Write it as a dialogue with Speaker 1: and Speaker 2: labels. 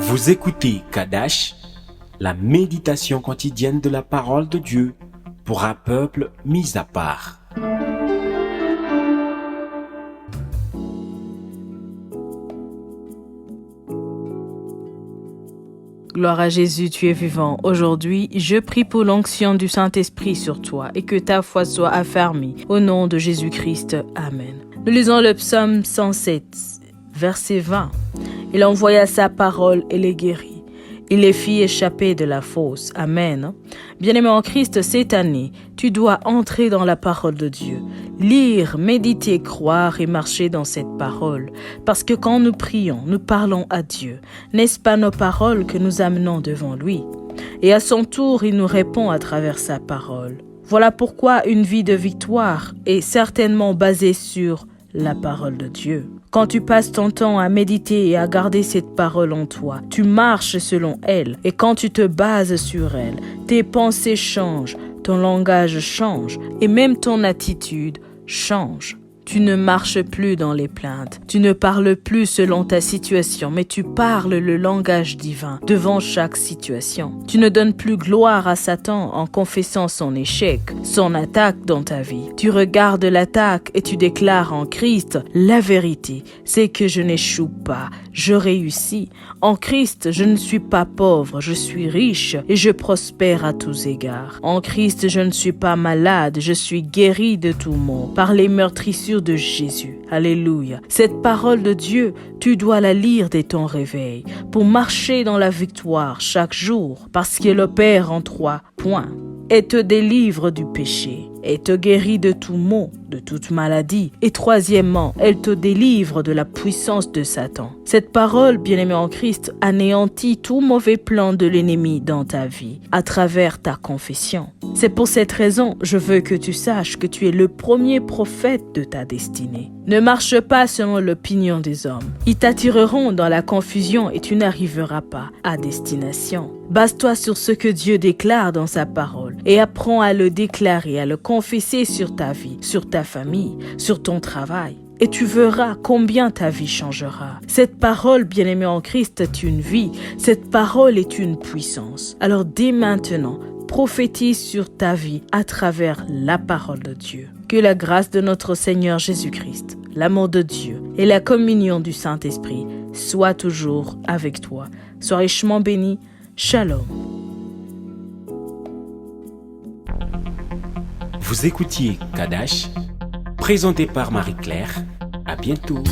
Speaker 1: Vous écoutez Kadash, la méditation quotidienne de la parole de Dieu pour un peuple mis à part.
Speaker 2: Gloire à Jésus, tu es vivant. Aujourd'hui, je prie pour l'onction du Saint-Esprit sur toi et que ta foi soit affermie. Au nom de Jésus-Christ. Amen. Nous lisons le psaume 107, verset 20. Il envoya sa parole et les guérit. Il les fit échapper de la fosse. Amen. Bien-aimé en Christ, cette année, tu dois entrer dans la parole de Dieu. Lire, méditer, croire et marcher dans cette parole. Parce que quand nous prions, nous parlons à Dieu. N'est-ce pas nos paroles que nous amenons devant lui? Et à son tour, il nous répond à travers sa parole. Voilà pourquoi une vie de victoire est certainement basée sur la parole de Dieu. Quand tu passes ton temps à méditer et à garder cette parole en toi, tu marches selon elle. Et quand tu te bases sur elle, tes pensées changent, ton langage change et même ton attitude change. Tu ne marches plus dans les plaintes. Tu ne parles plus selon ta situation, mais tu parles le langage divin devant chaque situation. Tu ne donnes plus gloire à Satan en confessant son échec, son attaque dans ta vie. Tu regardes l'attaque et tu déclares en Christ, la vérité, c'est que je n'échoue pas, je réussis. En Christ, je ne suis pas pauvre, je suis riche et je prospère à tous égards. En Christ, je ne suis pas malade, je suis guéri de tout maux par les meurtrissures de Jésus. Alléluia. Cette parole de Dieu, tu dois la lire dès ton réveil pour marcher dans la victoire chaque jour parce qu'elle opère en 3 points. Et te délivre du péché, et te guérit de tout maux, de toute maladie. Et troisièmement, elle te délivre de la puissance de Satan. Cette parole, bien-aimé en Christ, anéantit tout mauvais plan de l'ennemi dans ta vie, à travers ta confession. C'est pour cette raison, je veux que tu saches que tu es le premier prophète de ta destinée. Ne marche pas selon l'opinion des hommes. Ils t'attireront dans la confusion et tu n'arriveras pas à destination. Base-toi sur ce que Dieu déclare dans sa parole et apprends à le déclarer, à le confesser sur ta vie, sur ta famille, sur ton travail. Et tu verras combien ta vie changera. Cette parole, bien-aimée en Christ, est une vie. Cette parole est une puissance. Alors dès maintenant, prophétise sur ta vie à travers la parole de Dieu. Que la grâce de notre Seigneur Jésus-Christ, l'amour de Dieu et la communion du Saint-Esprit soient toujours avec toi. Sois richement béni. Shalom.
Speaker 1: Vous écoutiez Kadash, présenté par Marie-Claire. À bientôt.